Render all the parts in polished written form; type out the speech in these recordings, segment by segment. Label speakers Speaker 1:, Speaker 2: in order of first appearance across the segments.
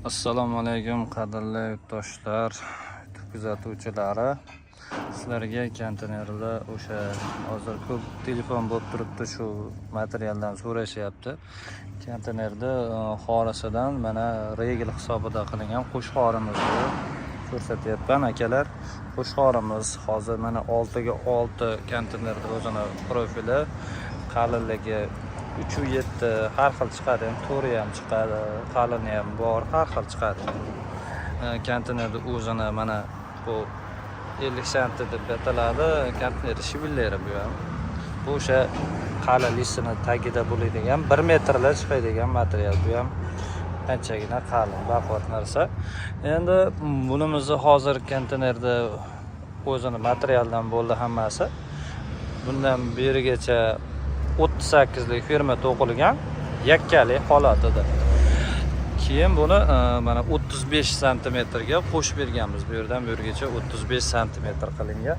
Speaker 1: Assalomu alaykum qadrli yurtdoshlar, kuzatuvchilari. Sizlarga konteynerda o'sha hozir ko'p telefon bo'lib turibdi, shu materialdan so'rashyapti. Konteynerda xorasidan mana regel hisobida qilingan qo'sh xorimizni ko'rsatyapman akalar. Qo'sh xorimiz hozir mana 6 ga 6 konteynerda o'zini profili, qalinligi 3.7 har xil chiqadi, to'g'ri ham chiqadi, qalini ham bor, har xil chiqadi. Konteynerda o'zini mana bu 50 sm deb ataladi, konteyner shivillari bu ham. Bu o'sha qalinlisini tagida bo'ladigan 1 metrlar chiqadigan material bu ham. Anchagina qalin, baquvvat narsa. Endi bunimizni hozir konteynerda o'zini materialdan bo'ldi hammasi. Bundan berigacha 38 lik firma to'qilgan yakkalik holatida. Keyin buni mana 35 sm ga qo'shib berganmiz. Bu yerdan bu yergacha 35 sm qilingan.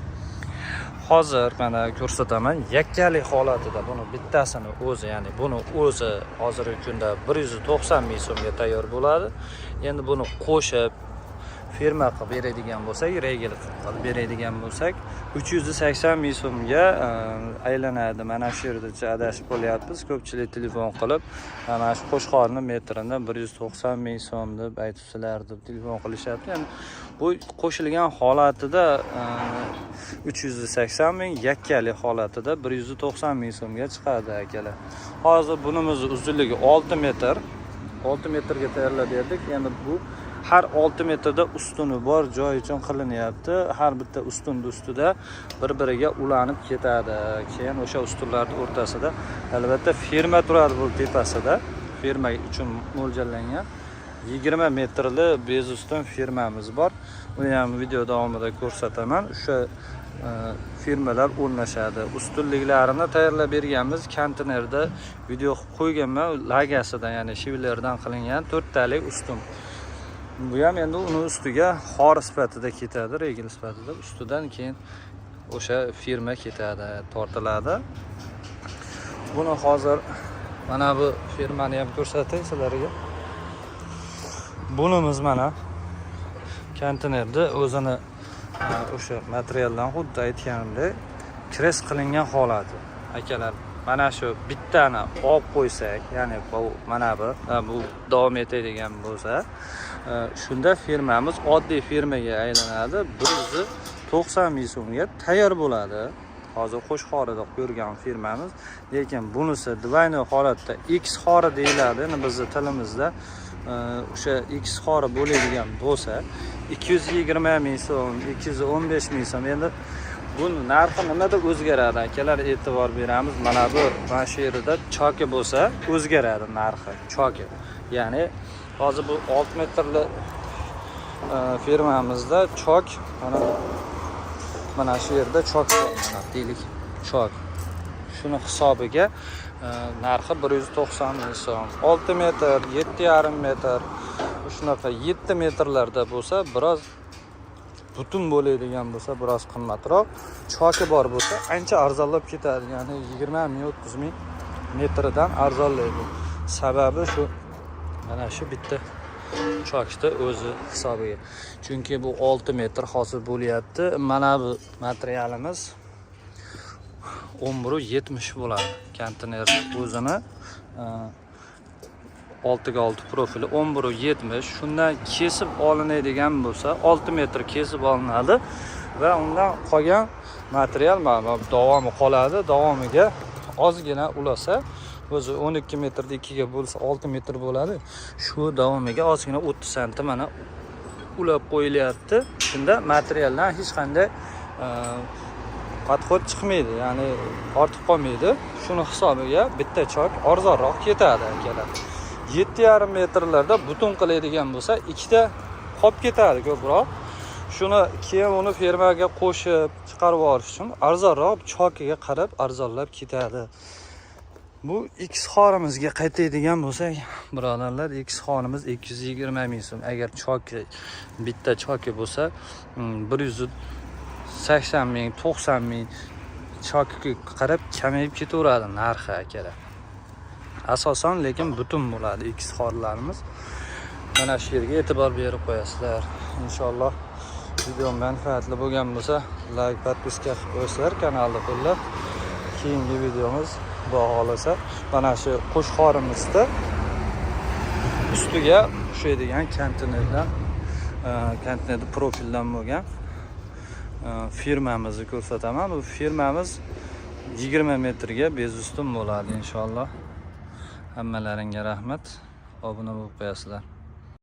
Speaker 1: Hozir mana ko'rsataman, yakkalik holatida buni bittasini o'zi, ya'ni buni o'zi hozirgi kunda 190 ming so'mga tayyor bo'ladi. Endi buni qo'shib firma qilib beradigan bo'lsak, regel qilib beradigan bo'lsak 380 ming so'mga aylanadi. Mana shu yerda adashib qolyapmiz. Ko'pchilik telefon qilib, mana shu qo'shqorni metrini 190 ming so'm deb aytibsizlar deb telefon qilishyapti. Ya'ni bu qo'shilgan holatida 380 ming, yakkalik holatida 190 ming so'mga chiqadi akalar. Hozir bunimiz uzunligi 6 metr. 6 metrga tayyorlab berdik. Endi bu har 6 metrda ustuni bor joy uchun qilinyapti. Har bitta ustunning ustida bir-biriga ulanib ketadi. Keyin o'sha ustunlarning o'rtasida albatta firma turadi, bu tepasida. Firma uchun mo'ljallangan 20 metrli bez ustun firmamiz bor. Uni ham video davomida ko'rsataman. O'sha firmalar o'rnashadi. Ustunliklarini tayyorlab berganmiz. Konteynerda video qo'yganman, lagasidan, ya'ni shivillardan qilingan 4 talik ustun. Bu ham endi uni ustiga xor sifatida ketadi, regel sifatida. Ustidan keyin o'sha firma ketadi, tortiladi. Buni hozir mana bu firmani ham ko'rsatay sizlarga. Bunimiz mana konteynerda o'zini o'sha materialdan xuddi aytganimdek kres qilingan holati. Akalar, mana shu bittani olib qo'ysak, ya'ni mana bu davom etadigan bo'lsa, shunda firmamiz oddiy firmaga aylanadi. 190 ming so'mga tayyor bo'ladi. Hozir qo'sh xorida ko'rgan firmamiz, lekin bunisi двойной holatda X xori deyiladi. Endi bizning tilimizda o'sha X xori bo'ladigan bo'lsa 220 ming so'm, 215 ming so'm. Endi bu narxi nimada o'zgaradi akalar, e'tibor beramiz. Mana shu yerda choki bo'lsa o'zgaradi narxi, choki. Ya'ni hozir bu 6 metrli firmamizda chok mana shu yerda chok deylik, chok. Shuni hisobiga narxi 190 ming so'm. 6 metr, 7,5 metr, shunaqa 7 metrlarda bo'lsa biroz butun bo'ladigan bo'lsa biroz qimmatroq, choki bor bo'lsa ancha arzonlab ketadi. Ya'ni 20 ming, 30 ming metrdan arzonlaydi. Sababi shu, mana shu bitta chokda o'zi hisobiga. Chunki bu 6 metr hozir bo'lyapti. Mana bu materialimiz 11.70 bo'ladi. Konteyner o'zini 6 ga 6 profili 11.70. Shundan kesib olinadigan bo'lsa 6 metr kesib olinadi va undan qolgan material davomi qoladi. Davomiga ozgina ulasa, o'zi 12 metrda 2 ga bo'lsa 6 metr bo'ladi. Shu davomiga ozgina 30 sm mana ulab qo'yilyapti. Shunda materialdan hech qanday podxod chiqmaydi, ya'ni ortib qolmaydi. Shuni hisobiga bitta chok arzonroq ketadi akalar. 7,5 metrlarda butun qiladigan bo'lsa, ikkita qolib ketadi ko'proq. Shuni keyin uni firmaga qo'shib chiqarib olish uchun arzonroq chokiga qarab arzonlab ketadi. Bu X xorimizga qaytadigan bo'lsak, birodarlar, X xorimiz 220 ming so'm. Agar choki bitta choki bo'lsa 180 ming, 90 ming chokiga qarab kamayib ketaveradi narxi akalar. Asosan lekin butun bo'ladi X xorlarimiz. mana shu yerga e'tibor berib qo'yasizlar. Inshaalloh video manfaatli bo'lgan bo'lsa, like, podpiska qilib qo'yasizlar kanalni qo'llab. Keyingi videomiz Xudo xolasa mana shu Qo'shqorimizda ustiga tushadigan konteyner profildan bo'lgan firmamizni ko'rsataman. Bu firmamiz 20 metrga bezustin bo'ladi inshaalloh. Hammalaringga rahmat. Obuna bo'lib qo'yasizlar.